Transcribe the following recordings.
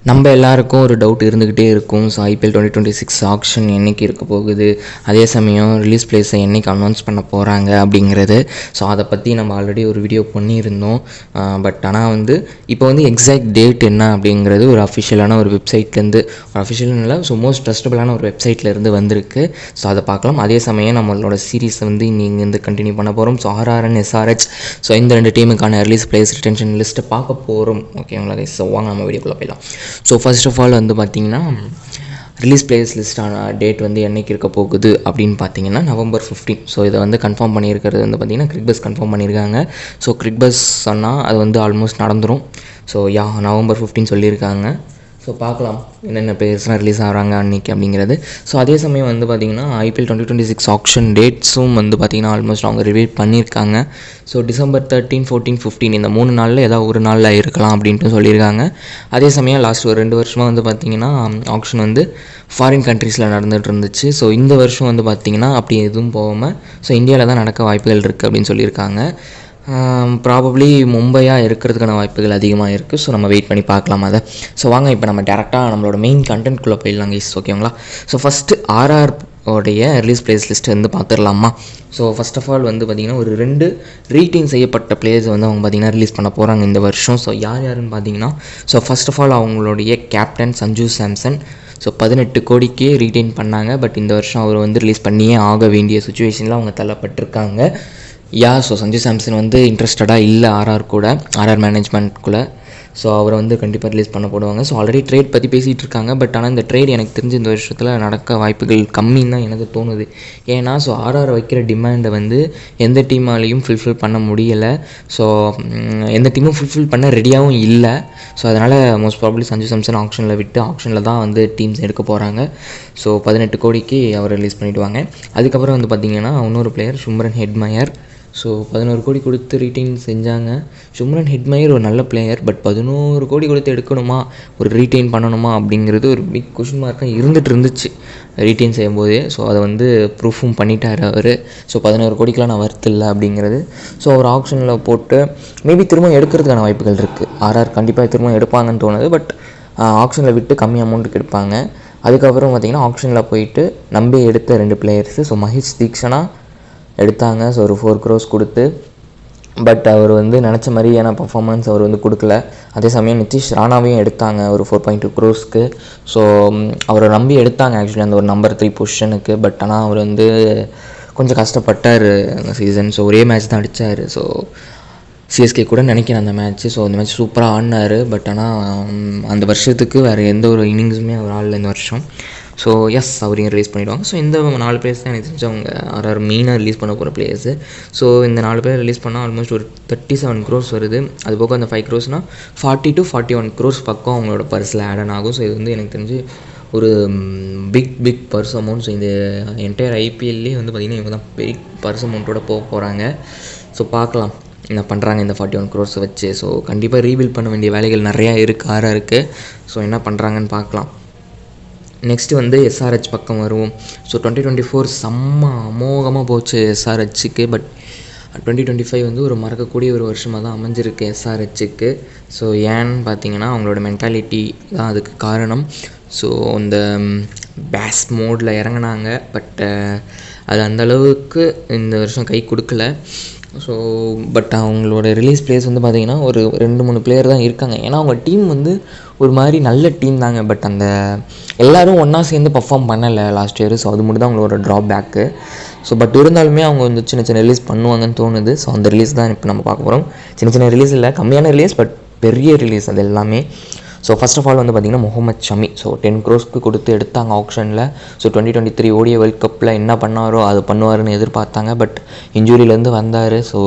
நம்ம எல்லாருக்கும் ஒரு டவுட் இருந்துக்கிட்டே இருக்கும். ஸோ ஐபிஎல் 2026 ஆக்ஷன் என்றைக்கு இருக்க போகுது, அதே சமயம் ரிலீஸ் பிளேஸை என்றைக்கு அனௌன்ஸ் பண்ண போகிறாங்க அப்படிங்கிறது. ஸோ அதை பற்றி நம்ம ஆல்ரெடி ஒரு வீடியோ பண்ணியிருந்தோம். பட் ஆனால் இப்போ எக்ஸாக்ட் டேட் என்ன அப்படிங்கிறது ஒரு அஃபிஷியலான ஒரு வெப்சைட்லேருந்து, ஒரு அஃபிஷியல் இல்லை, ஸோ மோஸ்ட் ட்ரஸ்டபுளான ஒரு வெப்சைட்லேருந்து வந்திருக்கு. ஸோ அதை பார்க்கலாம். அதே சமயம் நம்மளோட சீரீஸை இங்கே கண்டினியூ பண்ண போகிறோம். ஸோ ஆர்ஆர்என் எஸ்ஆர்ஹெச், ஸோ இந்த ரெண்டு டீமுக்கான ரிலீஸ் பிளேஸ் ரிட்டென்ஷன் லிஸ்ட்டை பார்க்க போகிறோம். ஓகேங்களா? ஸோ வாங்க நம்ம வீடியோக்குள்ளே போயிடலாம். ஸோ ஃபர்ஸ்ட் ஆஃப் ஆல் பார்த்திங்கன்னா ரிலீஸ் பிளேஸ் லிஸ்ட்டான டேட் என்றைக்கு இருக்க போகுது அப்படின்னு பார்த்தீங்கன்னா November 15. ஸோ இதை கன்ஃபார்ம் பண்ணியிருக்கிறது பார்த்திங்கன்னா கிரிக்பஸ் கன்ஃபார்ம் பண்ணியிருக்காங்க. ஸோ கிரிக்பஸ் சொன்னால் அது ஆல்மோஸ்ட் நடந்துடும். ஸோ November 15 சொல்லியிருக்காங்க. ஸோ பார்க்கலாம் என்னென்ன பிளேயர்ஸ்லாம் ரிலீஸ் ஆகிறாங்க அன்றைக்கி அப்படிங்கிறது. ஸோ அதே சமயம் பார்த்திங்கன்னா ஐபிஎல் 2026 ஆக்ஷன் டேட்ஸும் பார்த்திங்கன்னா ஆல்மோஸ்ட் அவங்க ரிவீல் பண்ணியிருக்காங்க. ஸோ December 13, 14, 15 இந்த 3 நாளில் ஏதாவது ஒரு நாளில் இருக்கலாம் அப்படின்ட்டு சொல்லியிருக்காங்க. அதே சமயம் லாஸ்ட் ஒரு 2 வருஷமாக பார்த்திங்கன்னா ஆக்ஷன் ஃபாரின் கண்ட்ரீஸில் நடந்துகிட்டு இருந்துச்சு. ஸோ இந்த வருஷம் பார்த்திங்கன்னா அப்படி எதுவும் போகாமல் ஸோ இந்தியாவில் தான் நடக்க வாய்ப்புகள் இருக்குது அப்படின்னு சொல்லியிருக்காங்க. ப்ராபப்ளி மும்பையாக இருக்கிறதுக்கான வாய்ப்புகள் அதிகமாக இருக்குது. ஸோ நம்ம வெயிட் பண்ணி பார்க்கலாம் அதை. ஸோ வாங்க இப்போ நம்ம டேரெக்டாக நம்மளோட மெயின் கண்டென்ட்குள்ளே போயிடலாம் கைஸ். ஓகேங்களா? ஸோ ஃபஸ்ட்டு ஆர்ஆர் உடைய ரிலீஸ் பிளேஸ் லிஸ்ட்டு பார்த்துடலாமா? ஸோ ஃபஸ்ட் ஆஃப் ஆல் பார்த்திங்கன்னா ஒரு 2 ரீட்டைன் செய்யப்பட்ட பிளேயர்ஸ் அவங்க பார்த்திங்கன்னா ரிலீஸ் பண்ண போகிறாங்க இந்த வருஷம். ஸோ யாருன்னு பார்த்தீங்கன்னா, ஸோ ஃபஸ்ட் ஆஃப் ஆல் அவங்களுடைய கேப்டன் சஞ்சு சாம்சன். ஸோ 18 கோடிக்கே ரீட்டைன் பண்ணாங்க. பட் இந்த வருஷம் அவர் ரிலீஸ் பண்ணியே ஆக வேண்டிய சுச்சுவேஷனில் அவங்க தள்ளப்பட்டிருக்காங்க. ஸோ சஞ்சு சாம்சன் இன்ட்ரெஸ்டடாக இல்லை ஆர்ஆர் மேனேஜ்மெண்ட்குள்ளே. ஸோ அவரை கண்டிப்பாக ரிலீஸ் பண்ண போடுவாங்க. ஸோ ஆல்ரெடி ட்ரேட் பற்றி பேசிகிட்டு இருக்காங்க. பட் ஆனால் இந்த ட்ரேட் எனக்கு தெரிஞ்சு இந்த வருஷத்தில் நடக்க வாய்ப்புகள் கம்மின்னு தான் எனக்கு தோணுது. ஏன்னா ஸோ ஆர்ஆர் வைக்கிற டிமாண்டை எந்த டீமாலையும் ஃபுல்ஃபில் பண்ண முடியலை. ஸோ எந்த டீமும் ஃபுல்ஃபில் பண்ண ரெடியாகவும் இல்லை. ஸோ அதனால் மோஸ்ட் ப்ராபப்ளி சஞ்சு சாம்சன் ஆக்ஷனில் தான் டீம்ஸ் எடுக்க போகிறாங்க. ஸோ 18 கோடிக்கு அவர் ரிலீஸ் பண்ணிவிடுவாங்க. அதுக்கப்புறம் பார்த்திங்கன்னா இன்னொரு பிளேயர் ஷும்ரன் ஹெட்மயர். ஸோ 11 கோடி கொடுத்து ரீட்டைன் செஞ்சாங்க. ஷும்ரன் ஹெட்மயர் ஒரு நல்ல பிளேயர். பட் 11 கோடி கொடுத்து எடுக்கணுமா, ஒரு ரீட்டைன் பண்ணணுமா அப்படிங்கிறது ஒரு பிக் கொஷின் மார்க்காக இருந்துச்சு ரீட்டைன் செய்யும்போதே. ஸோ அதை ப்ரூஃபும் பண்ணிட்டார் அவர். ஸோ 11 கோடிக்கெலாம் நான் வர்த்து இல்லை அப்படிங்கிறது. ஸோ அவர் ஆப்ஷனில் போட்டு மேபி திரும்ப எடுக்கிறதுக்கான வாய்ப்புகள் இருக்குது. ஆர்ஆர் கண்டிப்பாக திரும்ப எடுப்பாங்கன்னு தோணுது. பட் ஆப்ஷனில் விட்டு கம்மி அமௌண்ட்டுக்கு எடுப்பாங்க. அதுக்கப்புறம் பார்த்திங்கன்னா ஆப்ஷனில் போயிட்டு நம்பி எடுத்த 2 பிளேயர்ஸு. ஸோ மஹேஷ் தீக்ஷனா எடுத்தாங்க. ஸோ ஒரு 4 crores கொடுத்து. பட் அவர் நினச்ச மாதிரியான பர்ஃபார்மன்ஸ் அவர் கொடுக்கல. அதே சமயம் நிதிஷ் ராணாவையும் எடுத்தாங்க ஒரு 4.2 crores. ஸோ அவரை நம்பி எடுத்தாங்க ஆக்சுவலி அந்த ஒரு நம்பர் 3 பொசிஷனுக்கு. பட் ஆனால் அவர் கொஞ்சம் கஷ்டப்பட்டார் அந்த சீசன். ஸோ ஒரே மேட்ச் தான் அடித்தார். ஸோ சிஎஸ்கே கூட நினைக்கிறேன் அந்த மேட்ச்சு. ஸோ அந்த மேட்ச் சூப்பராக ஆடினார். பட் ஆனால் அந்த வருஷத்துக்கு வேறு எந்த ஒரு இன்னிங்ஸுமே அவர் ஆடல இந்த வருஷம். ஸோ அவரையும் ரிலீஸ் பண்ணிவிடுவாங்க. ஸோ இந்த 4 பிளேயர்ஸ் தான் எனக்கு தெரிஞ்சு அவங்க ஆர்ஆர் மெயினாக ரிலீஸ் பண்ண போகிற பிளேயர்ஸு. ஸோ இந்த 4 பேர் ரிலீஸ் பண்ணால் ஆல்மோஸ்ட் ஒரு 37 crores வருது. அது போக அந்த 5 crores 40 to 41 crores பக்கம் அவங்களோட பர்ஸில் ஆட் ஆகும். ஸோ இது எனக்கு தெரிஞ்சு ஒரு பிக் பர்ஸ் அமௌண்ட். ஸோ இந்த என்டையர் ஐபிஎல்லே பார்த்திங்கன்னா இவங்க தான் பெரிய பர்ஸ் அமௌண்ட்டோட போக போகிறாங்க. ஸோ பார்க்கலாம் என்ன பண்ணுறாங்க இந்த 41 crores வச்சு. ஸோ கண்டிப்பாக ரீபில்ட் பண்ண வேண்டிய வேலைகள் நிறையா இருக்குது ஆர்ஆருக்கு. ஸோ என்ன பண்ணுறாங்கன்னு பார்க்கலாம். நெக்ஸ்ட்டு எஸ்ஆர்ஹெச் பக்கம் வருவோம். ஸோ 2024 செம்ம அமோகமாக போச்சு எஸ்ஆர்ஹெச்சுக்கு. பட் 2025 ஒரு மறக்கக்கூடிய ஒரு வருஷமாக தான் அமைஞ்சிருக்கு எஸ்ஆர்ஹெச்சுக்கு. ஸோ ஏன்னு பார்த்தீங்கன்னா அவங்களோட மென்டாலிட்டி தான் அதுக்கு காரணம். ஸோ இந்த பேஸ் மோடில் இறங்கினாங்க. பட் அது அந்தளவுக்கு இந்த வருஷம் கை கொடுக்கல. ஸோ பட் அவங்களோட ரிலீஸ் பிளேஸ் பார்த்திங்கன்னா ஒரு 2-3 பிளேயர் தான் இருக்காங்க. ஏன்னா அவங்க டீம் ஒரு மாதிரி நல்ல டீம் தாங்க. பட் அந்த எல்லோரும் ஒன்றா சேர்ந்து பர்ஃபார்ம் பண்ணலை லாஸ்ட் இயர். ஸோ அது மட்டும் தான் அவங்களோட ட்ராபேக்கு. ஸோ பட் இருந்தாலுமே அவங்க சின்ன ரிலீஸ் பண்ணுவாங்கன்னு தோணுது. ஸோ அந்த ரிலீஸ் தான் இப்போ நம்ம பார்க்க போகிறோம். சின்ன ரிலீஸ் இல்லை, கம்மியான ரிலீஸ், பட் பெரிய ரிலீஸ் அது எல்லாமே. ஸோ ஃபர்ஸ்ட் ஆஃப் ஆல் பார்த்திங்கன்னா முகமது ஷமி. ஸோ 10 crores கொடுத்து எடுத்தாங்க ஆப்ஷனில். ஸோ 2023 ஓடிய வேர்ல்ட் கப்பில் என்ன பண்ணாரோ அது பண்ணுவாருன்னு எதிர்பார்த்தாங்க. பட் இன்ஜூரியிலேருந்து வந்தார். ஸோ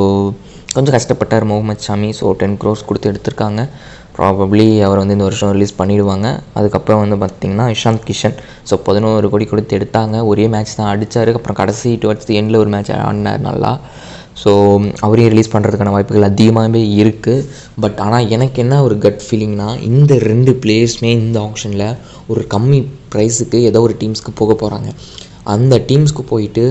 கொஞ்சம் கஷ்டப்பட்டார் முகமது ஷமி. ஸோ 10 crores கொடுத்து எடுத்திருக்காங்க. ப்ராபப்ளி அவர் இந்த வருஷம் ரிலீஸ் பண்ணிவிடுவாங்க. அதுக்கப்புறம் பார்த்திங்கன்னா இஷாந்த் கிஷன். ஸோ 11 கோடி கொடுத்து எடுத்தாங்க. ஒரே மேட்ச் தான் அடித்தார். அப்புறம் கடைசி டுவர்ட்ஸ் தி எண்டில் ஒரு மேட்ச் ஆடினார் நல்லா. ஸோ அவரையும் ரிலீஸ் பண்ணுறதுக்கான வாய்ப்புகள் அதிகமாகவே இருக்குது. பட் ஆனால் எனக்கு என்ன ஒரு கட் ஃபீலிங்னால் இந்த 2 பிளேயர்ஸுமே இந்த ஆப்ஷனில் ஒரு கம்மி ப்ரைஸுக்கு ஏதோ ஒரு டீம்ஸ்க்கு போக போகிறாங்க. அந்த டீம்ஸ்க்கு போயிட்டு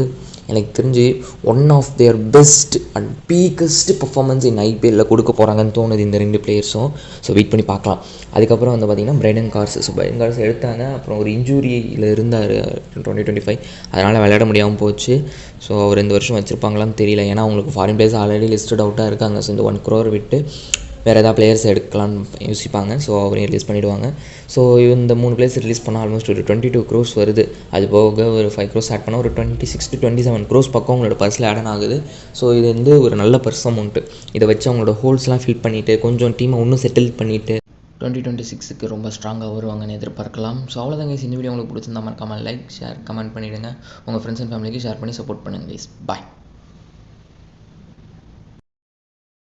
எனக்கு தெரிஞ்சு one of their best and biggest performance in ஐபிஎல்லில் கொடுக்க போகிறாங்கன்னு தோணுது இந்த 2 பிளேயர்ஸும். ஸோ வெயிட் பண்ணி பார்க்கலாம். அதுக்கப்புறம் வந்து பார்த்திங்கன்னா பிரைடன் கார்ஸ். ஸோ பிரைடன் கார்ஸ் எடுத்தாங்க, அப்புறம் ஒரு இன்ஜூரியில் இருந்தார் 2025, அதனால் விளையாட முடியாமல் போச்சு. ஸோ அவர் இந்த வருஷம் வச்சுருப்பாங்களான்னு தெரியல, ஏன்னா அவங்களுக்கு ஃபாரின் பிளேயர்ஸ் ஆல்ரெடி லிஸ்டட் அவுட்டாக இருக்காங்க. ஸோ இந்த 1 crore விட்டு வேறு ஏதாவது பிளேயர்ஸ் எடுக்கலான்னு யோசிப்பாங்க. ஸோ அவரையும் ரிலீஸ் பண்ணிவிடுவாங்க. ஸோ இந்த 3 பிளேயர்ஸ் ரிலீஸ் பண்ணால் ஆல்மோஸ்ட் ஒரு 22 crores வருது. அது போக ஒரு 5 crores ஆட் பண்ணால் ஒரு 26 to 27 crores பக்கம் உங்களோட பர்ஸில் ஆட் ஆகுது. ஸோ இது வந்து ஒரு நல்ல பர்ஸ் அமௌண்ட்டு. இதை வச்சு அவங்களோட ஹோல்ஸ்லாம் ஃபில் பண்ணிவிட்டு கொஞ்சம் டீமை இன்னும் செட்டில் பண்ணிவிட்டு 2026க்கு ரொம்ப ஸ்ட்ராங்காக வருவாங்கன்னு எதிர்பார்க்கலாம். ஸோ அவ்வளோதாங்க. இந்த வீடியோ உங்களுக்கு பிடிச்சிருந்தா மறக்காமல் லைக், ஷேர், கமெண்ட் பண்ணிவிடுங்க. உங்கள் ஃப்ரெண்ட்ஸ் அண்ட் ஃபேமிலிக்கு ஷேர் பண்ணி சப்போர்ட் பண்ணுங்கள் ப்ளீஸ். பாய்.